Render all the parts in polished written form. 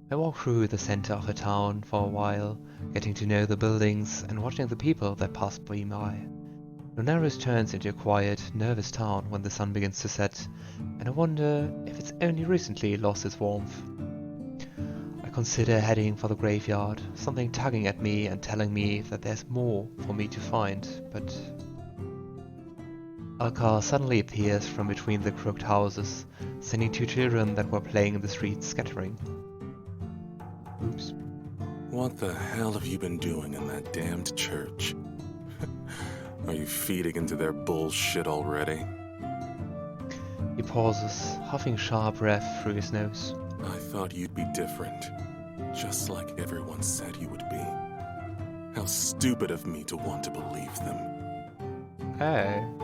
I walk through the center of the town for a while, getting to know the buildings and watching the people that pass by me. Lunaris turns into a quiet, nervous town when the sun begins to set, and I wonder if it's only recently lost its warmth. I consider heading for the graveyard, something tugging at me and telling me that there's more for me to find, but Alkar suddenly appears from between the crooked houses, sending two children that were playing in the street scattering. Oops. What the hell have you been doing in that damned church? Are you feeding into their bullshit already? He pauses, huffing sharp breath through his nose. I thought you'd be different, just like everyone said you would be. How stupid of me to want to believe them. Oh.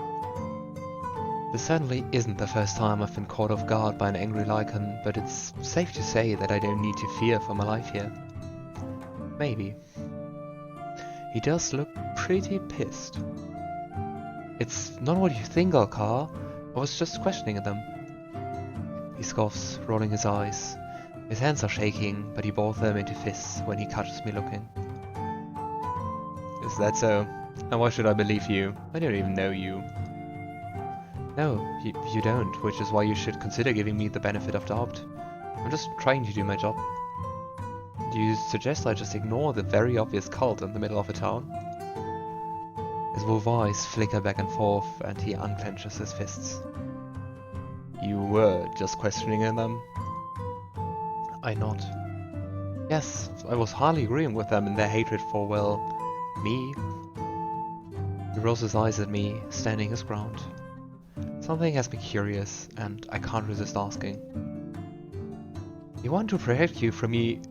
This certainly isn't the first time I've been caught off guard by an angry Lycan, but it's safe to say that I don't need to fear for my life here. Maybe. He does look pretty pissed. It's not what you think, Alkar. I was just questioning them. He scoffs, rolling his eyes. His hands are shaking, but he balls them into fists when he catches me looking. Is that so? And why should I believe you? I don't even know you. No, you don't, which is why you should consider giving me the benefit of doubt. I'm just trying to do my job. Do you suggest I just ignore the very obvious cult in the middle of a town? His wolf eyes flicker back and forth, and he unclenches his fists. You were just questioning them? I nod. Yes, I was hardly agreeing with them in their hatred for, well, me. He rolls his eyes at me, standing his ground. Something has me curious, and I can't resist asking. They want to protect you from me.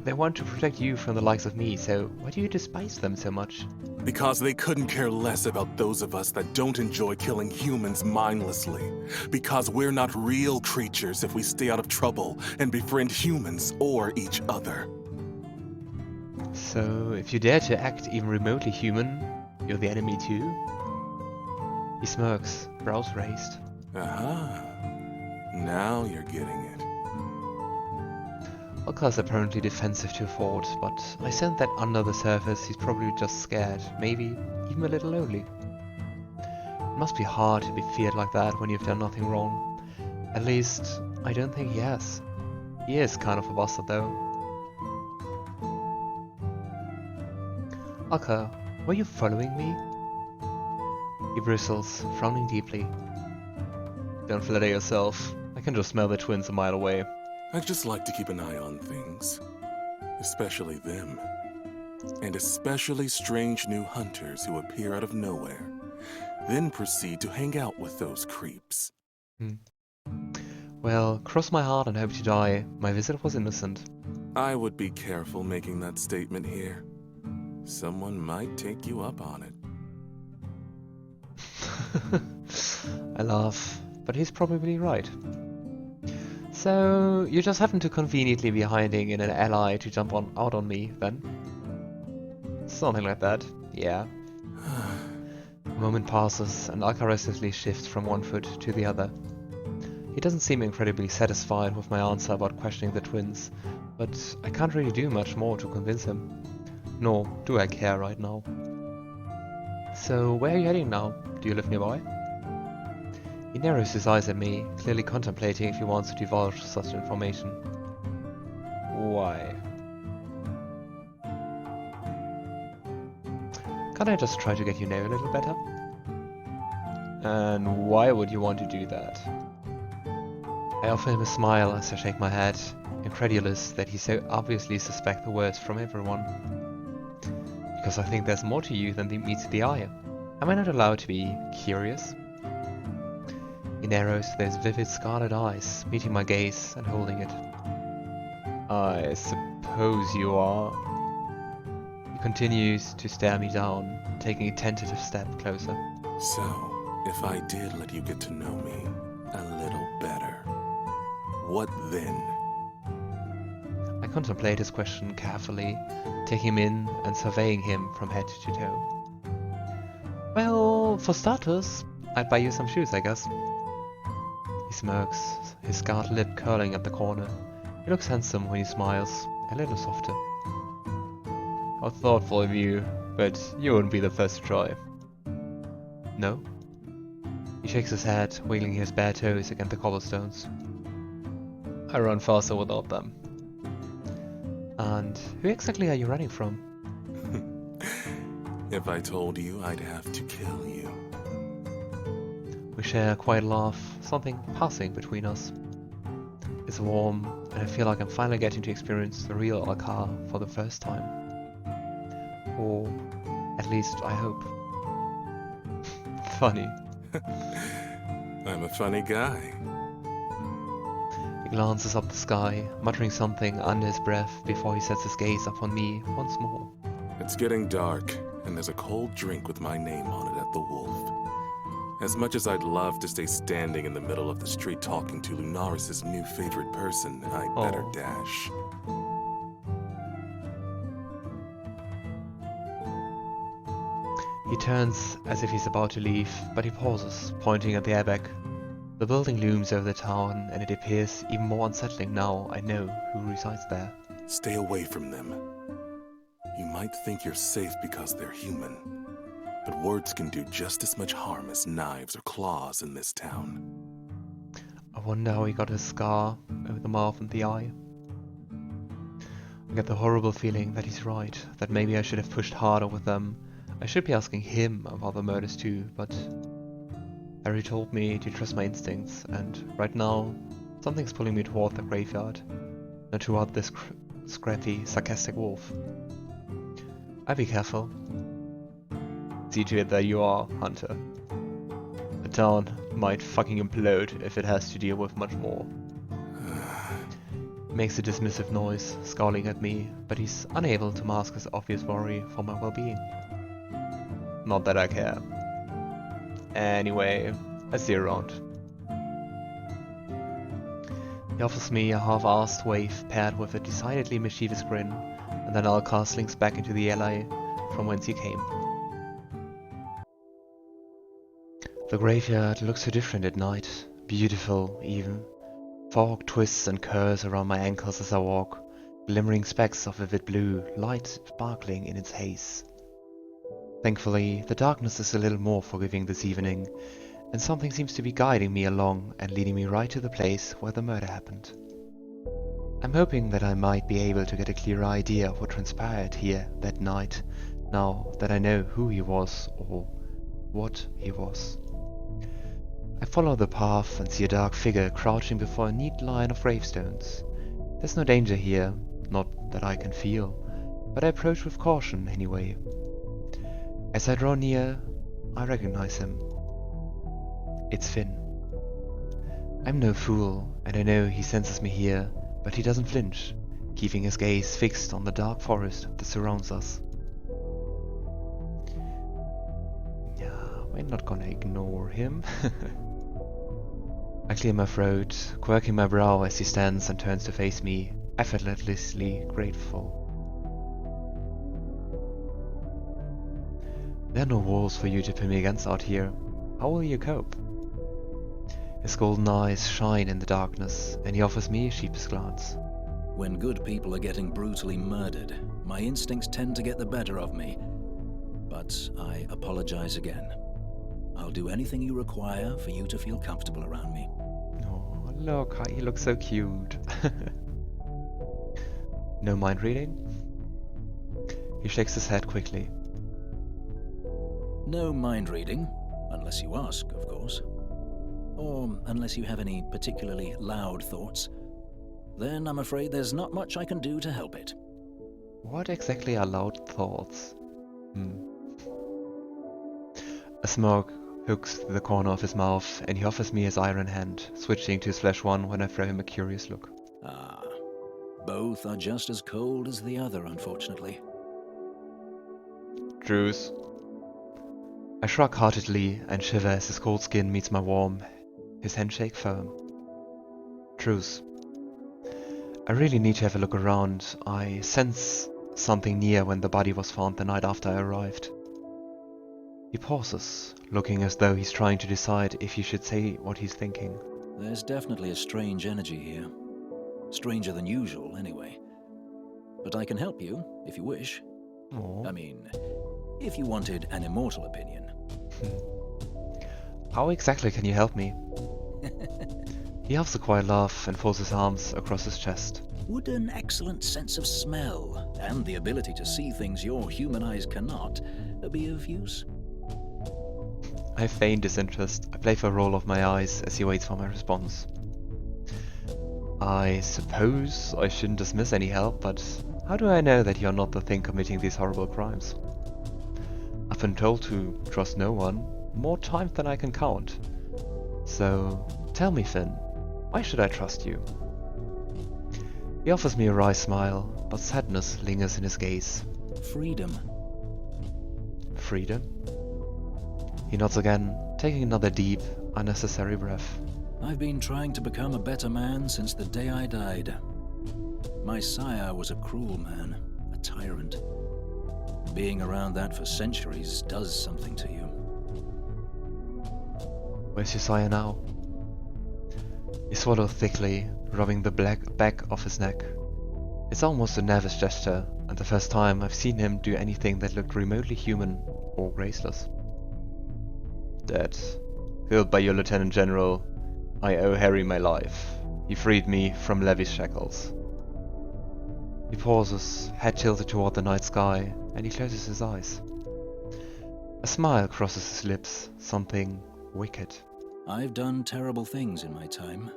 They want to protect you from the likes of me, so why do you despise them so much? Because they couldn't care less about those of us that don't enjoy killing humans mindlessly. Because we're not real creatures if we stay out of trouble and befriend humans or each other. So, if you dare to act even remotely human, you're the enemy too? He smirks, brows raised. Aha. Now you're getting it. Alkar's apparently defensive to a fault, but I sense that under the surface he's probably just scared, maybe even a little lonely. It must be hard to be feared like that when you've done nothing wrong. At least, I don't think he has. He is kind of a bastard though. Alkar, were you following me? He bristles, frowning deeply. Don't flatter yourself. I can just smell the twins a mile away. I'd just like to keep an eye on things. Especially them. And especially strange new hunters who appear out of nowhere. Then proceed to hang out with those creeps. Well, cross my heart and hope to die. My visit was innocent. I would be careful making that statement here. Someone might take you up on it. I laugh, but he's probably right. So, you just happen to conveniently be hiding in an ally to jump out on me, then? Something like that, yeah. A moment passes, and Alkar restlessly shifts from one foot to the other. He doesn't seem incredibly satisfied with my answer about questioning the twins, but I can't really do much more to convince him. Nor do I care right now. So, where are you heading now? Do you live nearby? He narrows his eyes at me, clearly contemplating if he wants to divulge such information. Why? Can't I just try to get you to know a little better? And why would you want to do that? I offer him a smile as I shake my head, incredulous that he so obviously suspects the worst from everyone. Because I think there's more to you than meets the eye. Am I not allowed to be curious? He narrows those vivid scarlet eyes, meeting my gaze and holding it. I suppose you are. He continues to stare me down, taking a tentative step closer. So, if I did let you get to know me a little better, what then? I contemplate his question carefully, taking him in and surveying him from head to toe. Well, for starters, I'd buy you some shoes, I guess. He smirks, his scarred lip curling at the corner. He looks handsome when he smiles, a little softer. How thoughtful of you, but you wouldn't be the first to try. No? He shakes his head, wiggling his bare toes against the cobblestones. I run faster without them. And who exactly are you running from? If I told you, I'd have to kill you. We share a quiet laugh, something passing between us. It's warm, and I feel like I'm finally getting to experience the real Alkar for the first time. Or at least I hope. Funny. I'm a funny guy. He glances up the sky, muttering something under his breath before he sets his gaze upon me once more. It's getting dark, and there's a cold drink with my name on it at the Wolf. As much as I'd love to stay standing in the middle of the street talking to Lunaris' new favorite person, I'd better dash. He turns as if he's about to leave, but he pauses, pointing at the airbag. The building looms over the town, and it appears even more unsettling now I know who resides there. Stay away from them. You might think you're safe because they're human, but words can do just as much harm as knives or claws in this town. I wonder how he got his scar over the mouth and the eye. I get the horrible feeling that he's right, that maybe I should have pushed harder with them. I should be asking him about the murders too, but Harry told me to trust my instincts, and right now, something's pulling me toward the graveyard, not toward this scrappy, sarcastic wolf. I'd be careful. See to it that you are, Hunter. The town might fucking implode if it has to deal with much more. He makes a dismissive noise, scowling at me, but he's unable to mask his obvious worry for my well-being. Not that I care. Anyway, I see you around. He offers me a half-assed wave paired with a decidedly mischievous grin, and then Alkar slinks back into the alley from whence he came. The graveyard looks so different at night, beautiful even. Fog twists and curls around my ankles as I walk, glimmering specks of vivid blue, light sparkling in its haze. Thankfully, the darkness is a little more forgiving this evening, and something seems to be guiding me along and leading me right to the place where the murder happened. I'm hoping that I might be able to get a clearer idea of what transpired here that night, now that I know who he was or what he was. I follow the path and see a dark figure crouching before a neat line of gravestones. There's no danger here, not that I can feel, but I approach with caution anyway. As I draw near, I recognize him. It's Finn. I'm no fool, and I know he senses me here, but he doesn't flinch, keeping his gaze fixed on the dark forest that surrounds us. Yeah, we're not gonna ignore him. I clear my throat, quirking my brow as he stands and turns to face me, effortlessly grateful. There are no walls for you to pin me against out here. How will you cope? His golden eyes shine in the darkness, and he offers me a sheepish glance. When good people are getting brutally murdered, my instincts tend to get the better of me. But I apologize again. I'll do anything you require for you to feel comfortable around me. Oh, look, he looks so cute. No mind reading? He shakes his head quickly. No mind reading, unless you ask, of course. Or unless you have any particularly loud thoughts. Then I'm afraid there's not much I can do to help it. What exactly are loud thoughts? A smirk hooks through the corner of his mouth, and he offers me his iron hand, switching to his flesh one when I throw him a curious look. Ah, both are just as cold as the other, unfortunately. Truce. I shrug heartedly and shiver as his cold skin meets my warm, his handshake firm. Truce. I really need to have a look around. I sense something near when the body was found the night after I arrived. He pauses, looking as though he's trying to decide if he should say what he's thinking. There's definitely a strange energy here. Stranger than usual, anyway. But I can help you, if you wish. Aw. I mean, if you wanted an immortal opinion. How exactly can you help me? He halves a quiet laugh and folds his arms across his chest. Would an excellent sense of smell and the ability to see things your human eyes cannot be of use? I feign disinterest. I play for a roll of my eyes as he waits for my response. I suppose I shouldn't dismiss any help, but how do I know that you're not the thing committing these horrible crimes? I've been told to trust no one more times than I can count. So, tell me, Finn, why should I trust you? He offers me a wry smile, but sadness lingers in his gaze. Freedom. Freedom? He nods again, taking another deep, unnecessary breath. I've been trying to become a better man since the day I died. My sire was a cruel man, a tyrant. Being around that for centuries does something to you. Where's your sire now? He swallowed thickly, rubbing the back of his neck. It's almost a nervous gesture, and the first time I've seen him do anything that looked remotely human or graceless. Dead. Killed by your Lieutenant General. I owe Harry my life. He freed me from Levy's shackles. He pauses, head tilted toward the night sky, and he closes his eyes. A smile crosses his lips, something wicked. I've done terrible things in my time,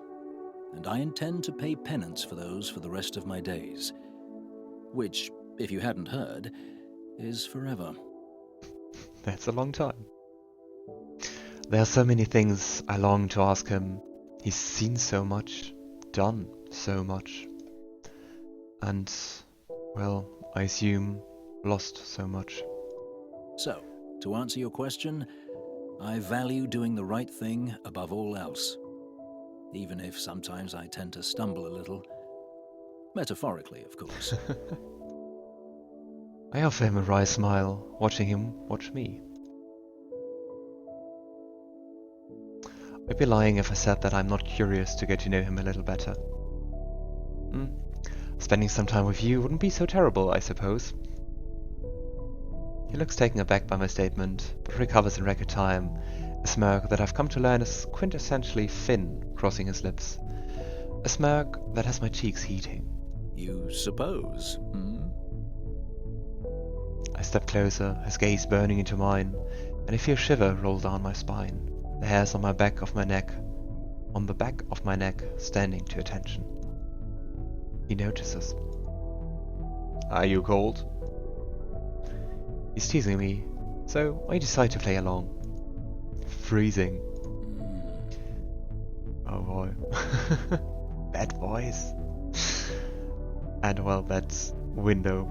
and I intend to pay penance for those for the rest of my days. Which, if you hadn't heard, is forever. That's a long time. There are so many things I long to ask him. He's seen so much, done so much. And, well, I assume, lost so much. So, to answer your question, I value doing the right thing above all else. Even if sometimes I tend to stumble a little. Metaphorically, of course. I offer him a wry smile, watching him watch me. I'd be lying if I said that I'm not curious to get to know him a little better. Spending some time with you wouldn't be so terrible, I suppose. He looks taken aback by my statement, but recovers in record time, a smirk that I've come to learn is quintessentially Finn crossing his lips. A smirk that has my cheeks heating. You suppose, I step closer, his gaze burning into mine, and I feel a shiver roll down my spine, the hairs on the back of my neck standing to attention. He notices. Are you cold? He's teasing me, so I decide to play along. Freezing. Oh boy. That voice. And well, that window.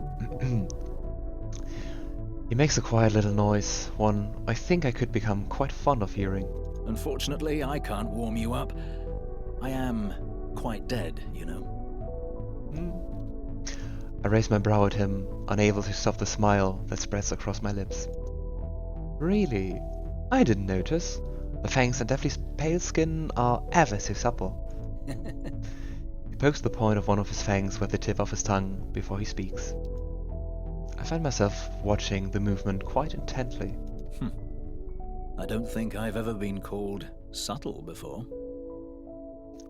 He makes a quiet little noise, one I think I could become quite fond of hearing. Unfortunately, I can't warm you up. I am quite dead, you know. I raise my brow at him, unable to stop the smile that spreads across my lips. Really? I didn't notice. The fangs and deathly pale skin are ever so supple. He pokes the point of one of his fangs with the tip of his tongue before he speaks. I find myself watching the movement quite intently. I don't think I've ever been called subtle before.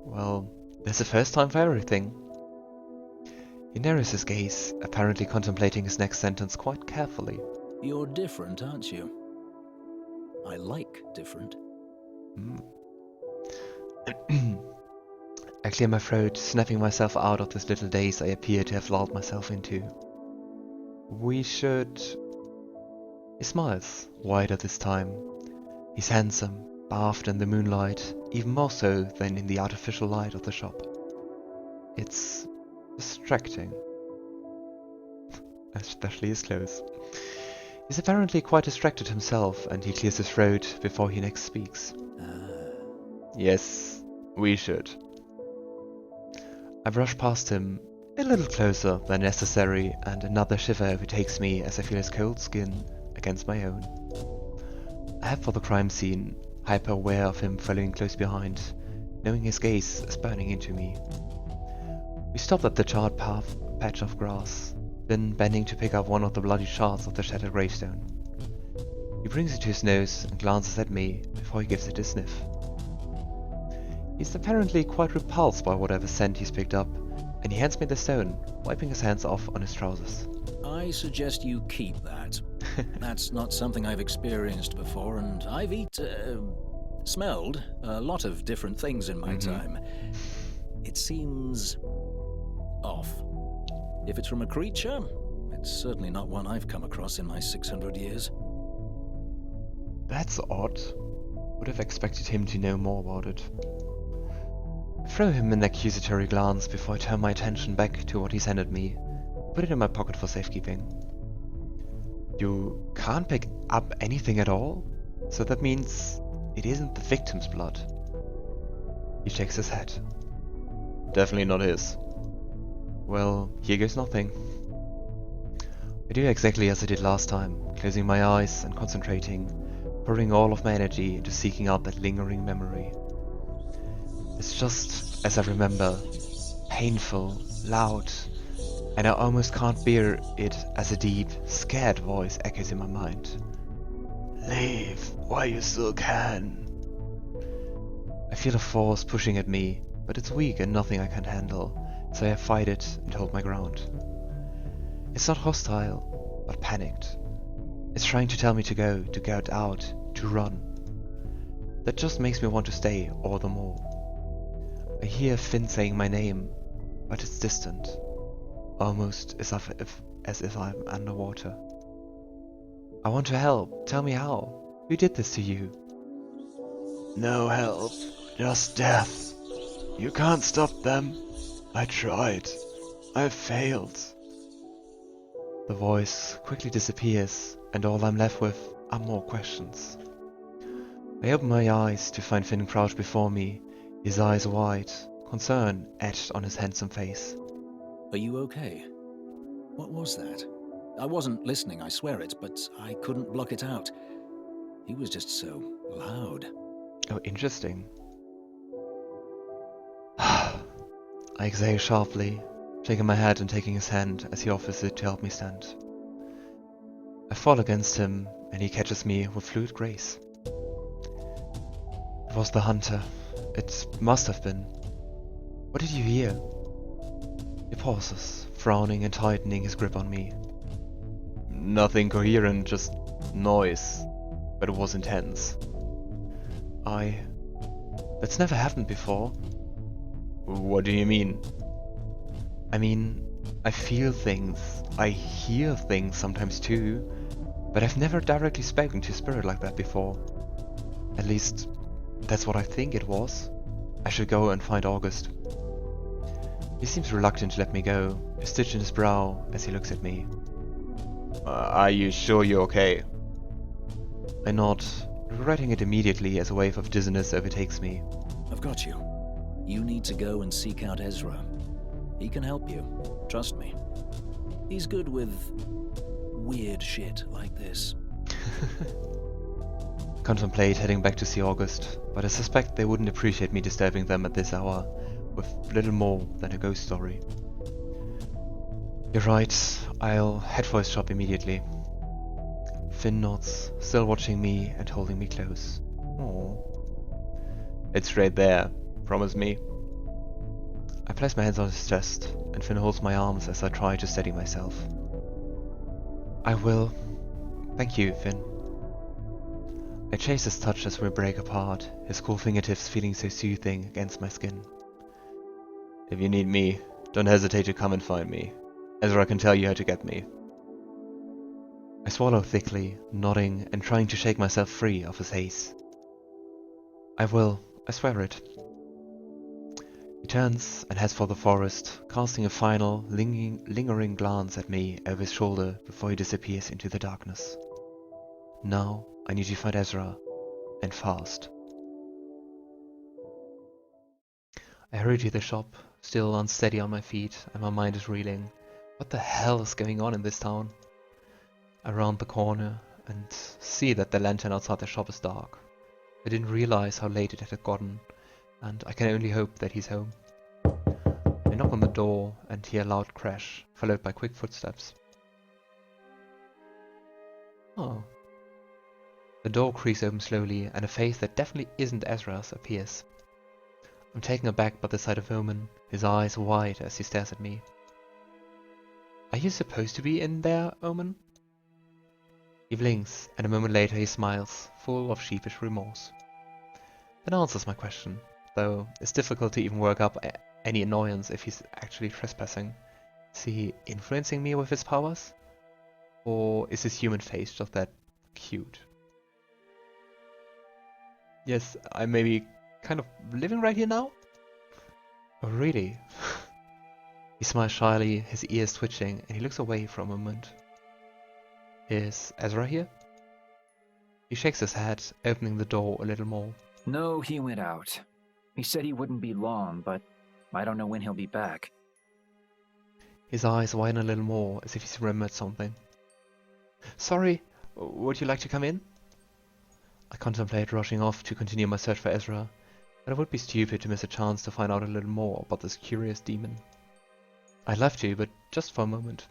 Well, there's a first time for everything. He narrows his gaze, apparently contemplating his next sentence quite carefully. You're different, aren't you? I like different. I clear my throat, snapping myself out of this little daze I appear to have lulled myself into. We should... He smiles, wider this time. He's handsome, bathed in the moonlight, even more so than in the artificial light of the shop. It's distracting. Especially his clothes. He's apparently quite distracted himself, and he clears his throat before he next speaks. Yes, we should. I brush past him, a little closer than necessary, and another shiver overtakes me as I feel his cold skin against my own. I head for the crime scene, hyper aware of him following close behind, knowing his gaze is burning into me. We stopped at the charred patch of grass, then bending to pick up one of the bloody shards of the shattered gravestone. He brings it to his nose and glances at me before he gives it a sniff. He's apparently quite repulsed by whatever scent he's picked up, and he hands me the stone, wiping his hands off on his trousers. I suggest you keep that. That's not something I've experienced before, and I've smelled a lot of different things in my time. It seems off. If it's from a creature, it's certainly not one I've come across in my 600 years. That's odd. Would have expected him to know more about it. I throw him an accusatory glance before I turn my attention back to what he's handed me. Put it in my pocket for safekeeping. You can't pick up anything at all? So that means it isn't the victim's blood. He shakes his head. Definitely not his. Well, here goes nothing. I do exactly as I did last time, closing my eyes and concentrating, pouring all of my energy into seeking out that lingering memory. It's just as I remember, painful, loud, and I almost can't bear it as a deep, scared voice echoes in my mind. Leave while you still can. I feel a force pushing at me, but it's weak and nothing I can't handle, so I fight it and hold my ground. It's not hostile, but panicked. It's trying to tell me to get out, to run. That just makes me want to stay all the more. I hear Finn saying my name, but it's distant, almost as if I'm underwater. I want to help. Tell me how. Who did this to you? No help, just death. You can't stop them. I tried. I failed. The voice quickly disappears, and all I'm left with are more questions. I open my eyes to find Finn crouched before me, his eyes wide, concern etched on his handsome face. Are you okay? What was that? I wasn't listening, I swear it, but I couldn't block it out. He was just so loud. Oh, interesting. I exhale sharply, shaking my head and taking his hand as he offers it to help me stand. I fall against him, and he catches me with fluid grace. It was the hunter. It must have been. What did you hear? He pauses, frowning and tightening his grip on me. Nothing coherent, just noise, but it was intense. That's never happened before. What do you mean? I mean, I feel things, I hear things sometimes too, but I've never directly spoken to spirit like that before. At least, that's what I think it was. I should go and find August. He seems reluctant to let me go, a stitch in his brow as he looks at me. Are you sure you're okay? I nod, regretting it immediately as a wave of dizziness overtakes me. I've got you. You need to go and seek out Ezra. He can help you. Trust me. He's good with weird shit like this. I contemplate heading back to see August, but I suspect they wouldn't appreciate me disturbing them at this hour with little more than a ghost story. You're right, I'll head for his shop immediately. Finn nods, still watching me and holding me close. Aww. It's right there, promise me. I place my hands on his chest, and Finn holds my arms as I try to steady myself. I will. Thank you, Finn. I chase his touch as we break apart, his cool fingertips feeling so soothing against my skin. If you need me, don't hesitate to come and find me. Ezra can tell you how to get me. I swallow thickly, nodding and trying to shake myself free of his haze. I will, I swear it. He turns and heads for the forest, casting a final, lingering glance at me over his shoulder before he disappears into the darkness. Now I need to find Ezra, and fast. I hurry to the shop, still unsteady on my feet, and my mind is reeling. What the hell is going on in this town? I round the corner and see that the lantern outside the shop is dark. I didn't realize how late it had gotten, and I can only hope that he's home. I knock on the door and hear a loud crash, followed by quick footsteps. Oh. The door creaks open slowly, and a face that definitely isn't Ezra's appears. I'm taken aback by the sight of Omen, his eyes wide as he stares at me. Are you supposed to be in there, Omen? He blinks, and a moment later he smiles, full of sheepish remorse. That answers my question, though it's difficult to even work up any annoyance if he's actually trespassing. Is he influencing me with his powers? Or is his human face just that cute? Yes, I may be kind of living right here now? Oh, really? He smiles shyly, his ears twitching, and he looks away for a moment. Is Ezra here? He shakes his head, opening the door a little more. No, he went out. He said he wouldn't be long, but I don't know when he'll be back. His eyes widen a little more, as if he's remembered something. Sorry, would you like to come in? I contemplate rushing off to continue my search for Ezra, but it would be stupid to miss a chance to find out a little more about this curious demon. I'd love to, but just for a moment.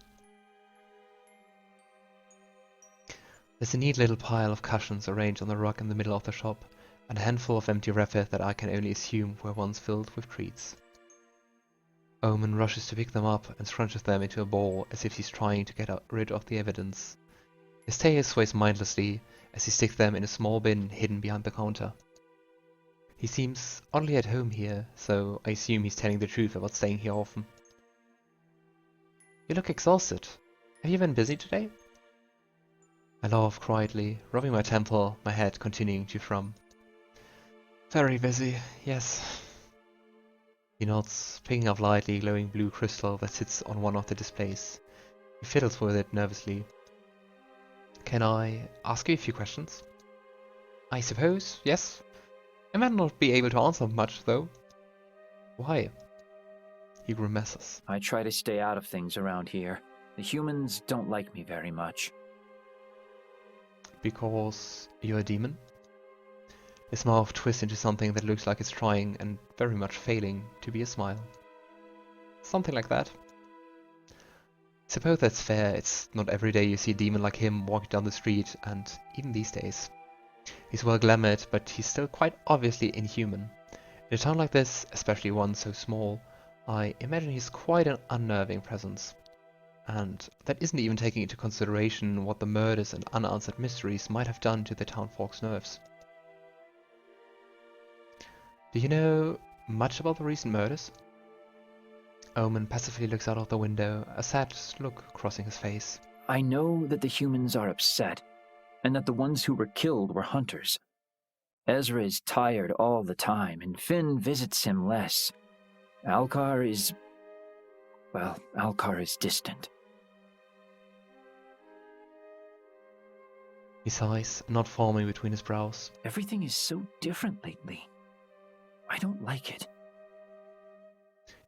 There's a neat little pile of cushions arranged on the rug in the middle of the shop, and a handful of empty wrappers that I can only assume were once filled with treats. Omen rushes to pick them up and scrunches them into a ball as if he's trying to get rid of the evidence. His tail sways mindlessly as he sticks them in a small bin hidden behind the counter. He seems oddly at home here, so I assume he's telling the truth about staying here often. You look exhausted. Have you been busy today? I laugh quietly, rubbing my temple, my head continuing to thrum. Very busy, yes. He nods, picking up lightly glowing blue crystal that sits on one of the displays. He fiddles with it nervously. Can I ask you a few questions? I suppose, yes. I might not be able to answer much, though. Why? He grimaces. I try to stay out of things around here. The humans don't like me very much. Because you're a demon? His mouth twists into something that looks like it's trying and very much failing to be a smile. Something like that. Suppose that's fair. It's not every day you see a demon like him walking down the street, and even these days. He's well glamoured, but he's still quite obviously inhuman. In a town like this, especially one so small, I imagine he's quite an unnerving presence. And that isn't even taking into consideration what the murders and unanswered mysteries might have done to the townfolk's nerves. Do you know much about the recent murders? Omen passively looks out of the window, a sad look crossing his face. I know that the humans are upset, and that the ones who were killed were hunters. Ezra is tired all the time, and Finn visits him less. Alkar is distant. He sighs, not forming between his brows. Everything is so different lately. I don't like it.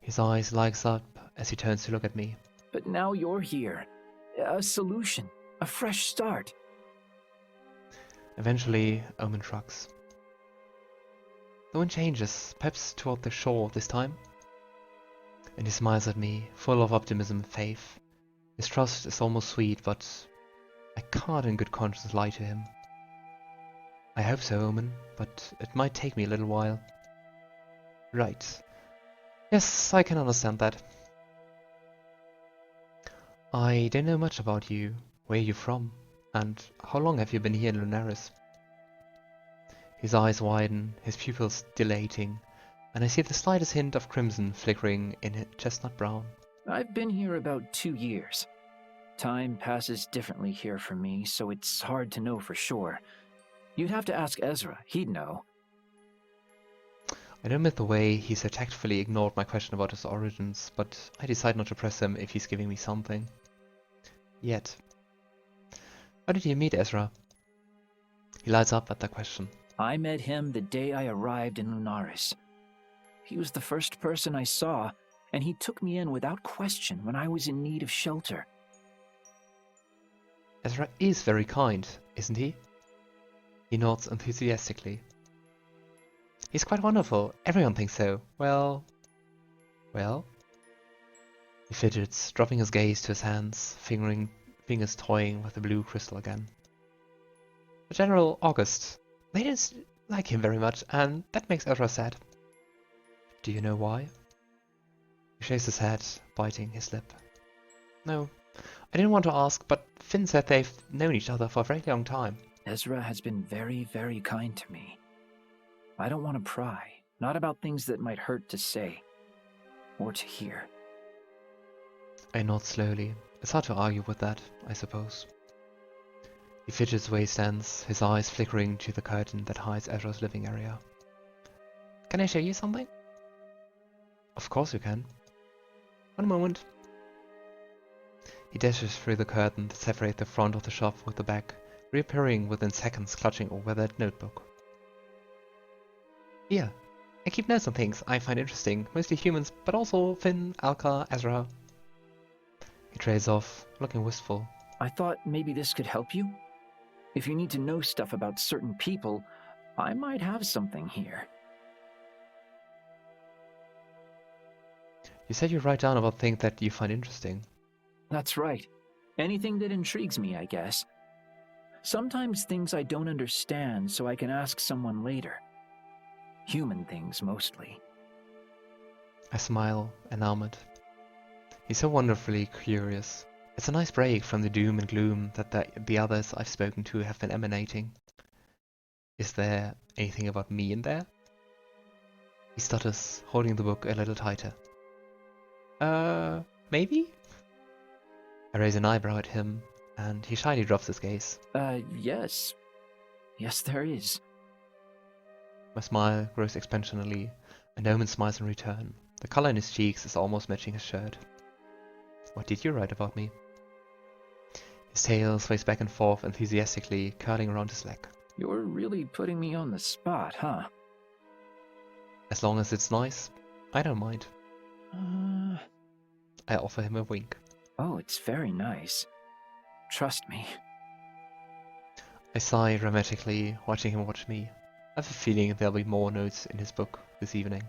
His eyes lights up as he turns to look at me. But now you're here. A solution. A fresh start. Eventually, Omen shrugs. The wind changes, perhaps toward the shore this time. And he smiles at me, full of optimism and faith. His trust is almost sweet, but I can't in good conscience lie to him. I hope so, Omen, but it might take me a little while. Right. Yes, I can understand that. I don't know much about you. Where are you from? And how long have you been here in Lunaris? His eyes widen, his pupils dilating, and I see the slightest hint of crimson flickering in his chestnut brown. I've been here about 2 years. Time passes differently here for me, so it's hard to know for sure. You'd have to ask Ezra, he'd know. I don't admit the way he so tactfully ignored my question about his origins, but I decide not to press him if he's giving me something. Yet. How did you meet Ezra? He lights up at that question. I met him the day I arrived in Lunaris. He was the first person I saw, and he took me in without question when I was in need of shelter. Ezra is very kind, isn't he? He nods enthusiastically. He's quite wonderful. Everyone thinks so. Well? He fidgets, dropping his gaze to his hands, fingers toying with the blue crystal again. The General August. They didn't like him very much, and that makes Ezra sad. Do you know why? He shakes his head, biting his lip. No, I didn't want to ask, but Finn said they've known each other for a very long time. Ezra has been very, very kind to me. I don't want to pry, not about things that might hurt to say or to hear. I nod slowly. It's hard to argue with that, I suppose. He fidgets where he stands, his eyes flickering to the curtain that hides Ezra's living area. Can I show you something? Of course you can. One moment. He dashes through the curtain that separates the front of the shop with the back, reappearing within seconds clutching a weathered notebook. Here, I keep notes on things I find interesting, mostly humans, but also Finn, Alkar, Ezra. He trails off, looking wistful. I thought maybe this could help you. If you need to know stuff about certain people, I might have something here. You said you write down about things that you find interesting. That's right. Anything that intrigues me, I guess. Sometimes things I don't understand, so I can ask someone later. Human things, mostly. I smile, enamored. He's so wonderfully curious. It's a nice break from the doom and gloom that the others I've spoken to have been emanating. Is there anything about me in there? He stutters, holding the book a little tighter. Maybe? I raise an eyebrow at him, and he shyly drops his gaze. Yes. Yes, there is. My smile grows expansionally, and Omen smiles in return. The color in his cheeks is almost matching his shirt. What did you write about me? His tail sways back and forth enthusiastically, curling around his leg. You're really putting me on the spot, huh? As long as it's nice, I don't mind. I offer him a wink. Oh, it's very nice. Trust me. I sigh dramatically, watching him watch me. I have a feeling there'll be more notes in his book this evening.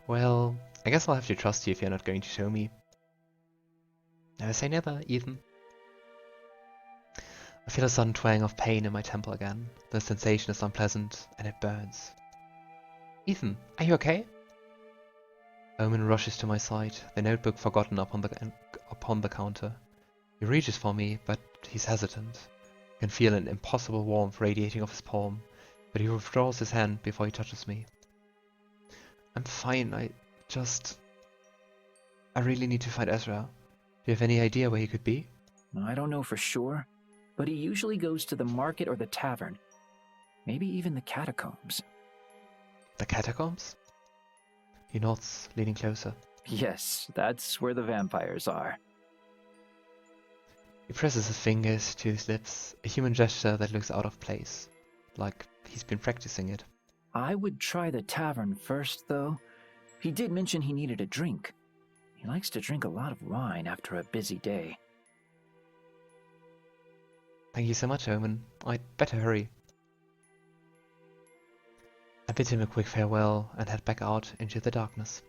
Well, I guess I'll have to trust you if you're not going to show me. Never say never, Ethan. I feel a sudden twang of pain in my temple again. The sensation is unpleasant, and it burns. Ethan, are you okay? Omen rushes to my side, the notebook forgotten upon the counter. He reaches for me, but he's hesitant. I can feel an impossible warmth radiating off his palm, but he withdraws his hand before he touches me. I'm fine, I really need to find Ezra. Do you have any idea where he could be? I don't know for sure, but he usually goes to the market or the tavern. Maybe even the catacombs. The catacombs? He nods, leaning closer. Yes, that's where the vampires are. He presses his fingers to his lips, a human gesture that looks out of place, like he's been practicing it. I would try the tavern first, though. He did mention he needed a drink. He likes to drink a lot of wine after a busy day. Thank you so much, Omen. I'd better hurry. I bid him a quick farewell and head back out into the darkness.